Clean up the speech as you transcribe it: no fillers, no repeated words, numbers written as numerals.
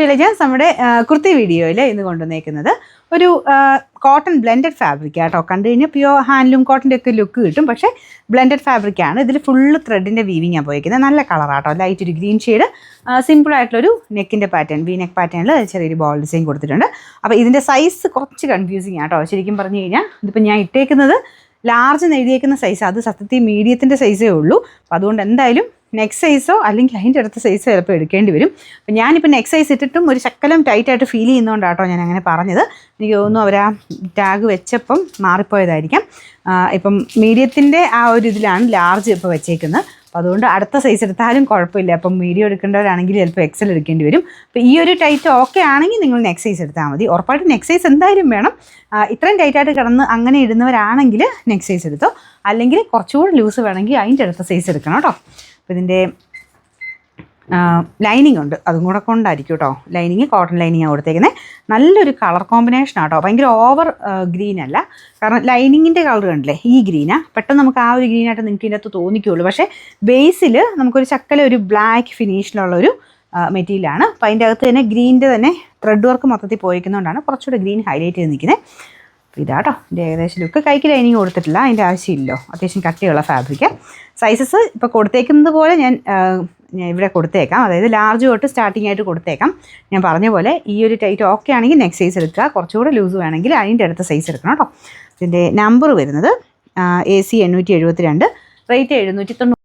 To elegance. നമ്മുടെ കുർത്തി വീഡിയോയിൽ ഇന്ന് കൊണ്ടുവന്നേക്കുന്നത് ഒരു കോട്ടൺ ബ്ലെൻഡഡ് ഫാബ്രിക് ആട്ടോ. കണ്ടു കഴിഞ്ഞാൽ പ്യുവർ ഹാൻഡ്ലൂം കോട്ടൻ്റെ ഒക്കെ ലുക്ക് കിട്ടും, പക്ഷേ ബ്ലെൻഡഡ് ഫാബ്രിക്കാണ്. ഇതിൽ ഫുള്ള് ത്രെഡിൻ്റെ വീവിങ്ങാണ് പോയിരിക്കുന്നത്. നല്ല കളറാട്ടോ, ലൈറ്റ് ഒരു ഗ്രീൻ ഷെയ്ഡ്, സിമ്പിളായിട്ടുള്ളൊരു നെക്കിൻ്റെ പാറ്റേൺ, വി നെക്ക് പാറ്റേണിൽ ചെറിയൊരു ബോൾ ഡിസൈൻ കൊടുത്തിട്ടുണ്ട്. അപ്പോൾ ഇതിൻ്റെ സൈസ് കുറച്ച് കൺഫ്യൂസിങ് ആട്ടോ. ശരിക്കും പറഞ്ഞു കഴിഞ്ഞാൽ ഇതിപ്പോൾ ഞാൻ ഇട്ടേക്കുന്നത് ലാർജ് എന്ന് എഴുതിയേക്കുന്ന സൈസ്, അത് സത്യത്തിൽ മീഡിയത്തിൻ്റെ സൈസേ ഉള്ളൂ. അപ്പോൾ അതുകൊണ്ട് എന്തായാലും നെക്ക് സൈസോ അല്ലെങ്കിൽ അതിൻ്റെ അടുത്ത സൈസോ ചിലപ്പോൾ എടുക്കേണ്ടി വരും. അപ്പം ഞാനിപ്പോൾ നെക്ക് സൈസ് ഇട്ടിട്ടും ഒരു ശക്കലം ടൈറ്റായിട്ട് ഫീൽ ചെയ്യുന്നതുകൊണ്ടാട്ടോ ഞാൻ അങ്ങനെ പറഞ്ഞത്. എനിക്ക് തോന്നുന്നു അവർ ആ ടാഗ് വെച്ചപ്പം മാറിപ്പോയതായിരിക്കാം. ഇപ്പം മീഡിയത്തിൻ്റെ ആ ഒരു ഇതിലാണ് ലാർജ് ഇപ്പോൾ വെച്ചേക്കുന്നത്. അപ്പോൾ അതുകൊണ്ട് അടുത്ത സൈസ് എടുത്താലും കുഴപ്പമില്ല. അപ്പം മീഡിയം എടുക്കേണ്ടവരാണെങ്കിൽ ചിലപ്പോൾ എക്സൽ എടുക്കേണ്ടി വരും. അപ്പോൾ ഈ ഒരു ടൈറ്റ് ഓക്കെ ആണെങ്കിൽ നിങ്ങൾ നെക്ക് സൈസ് എടുത്താൽ മതി. ഉറപ്പായിട്ട് നെക്ക് സൈസ് എന്തായാലും വേണം. ഇത്രയും ടൈറ്റായിട്ട് കിടന്ന് അങ്ങനെ ഇടുന്നവരാണെങ്കിൽ നെക്ക് സൈസ് എടുത്തോ, അല്ലെങ്കിൽ കുറച്ചുകൂടി ലൂസ് വേണമെങ്കിൽ അതിൻ്റെ അടുത്ത സൈസ് എടുക്കണം കേട്ടോ. അപ്പോൾ ഇതിൻ്റെ ലൈനിങ് ഉണ്ട്, അതും കൂടെ കൊണ്ടായിരിക്കും കേട്ടോ. ലൈനിങ് കോട്ടൺ ലൈനിങ്ങാണ് കൊടുത്തേക്കുന്നത്. നല്ലൊരു കളർ കോമ്പിനേഷൻ ആട്ടോ. ഭയങ്കര ഓവർ ഗ്രീൻ അല്ല, കാരണം ലൈനിങ്ങിൻ്റെ കളർ കണ്ടില്ലേ, ഈ ഗ്രീനാണ്. പെട്ടെന്ന് നമുക്ക് ആ ഒരു ഗ്രീനായിട്ട് നിങ്ങൾക്ക് ഇതിൻ്റെ അകത്ത് തോന്നിക്കുള്ളൂ. പക്ഷേ ബേസിൽ നമുക്കൊരു ചക്കല ഒരു ബ്ലാക്ക് ഫിനിഷിലുള്ളൊരു മെറ്റീരിയലാണ്. അപ്പോൾ അതിൻ്റെ അകത്ത് തന്നെ ഗ്രീനിൻ്റെ തന്നെ ത്രെഡ് വർക്ക് മൊത്തത്തിൽ പോയിക്കുന്നതുകൊണ്ടാണ് കുറച്ചുകൂടെ ഗ്രീൻ ഹൈലൈറ്റ് ചെയ്ത് നിൽക്കുന്നത്. അപ്പോൾ ഇതാട്ടോ ഇതിൻ്റെ ഏകദേശം ലുക്ക്. കൈക്ക് ലൈനിങ് കൊടുത്തിട്ടില്ല, അതിൻ്റെ ആവശ്യമില്ലല്ലോ. അത്യാവശ്യം കട്ടിയുള്ള ഫാബ്രിക്ക്. സൈസസ് ഇപ്പോൾ കൊടുത്തേക്കുന്നത് പോലെ ഞാൻ ഇവിടെ കൊടുത്തേക്കാം, അതായത് ലാർജ് തൊട്ട് സ്റ്റാർട്ടിംഗ് ആയിട്ട് കൊടുത്തേക്കാം. ഞാൻ പറഞ്ഞ പോലെ ഈ ഒരു ടൈറ്റ് ഓക്കെ ആണെങ്കിൽ നെക്സ്റ്റ് സൈസ് എടുക്കുക, കുറച്ചുകൂടെ ലൂസ് വേണമെങ്കിൽ അതിൻ്റെ അടുത്ത സൈസ് എടുക്കണം കേട്ടോ. ഇതിൻ്റെ നമ്പർ വരുന്നത് AC 872, റേറ്റ് 790.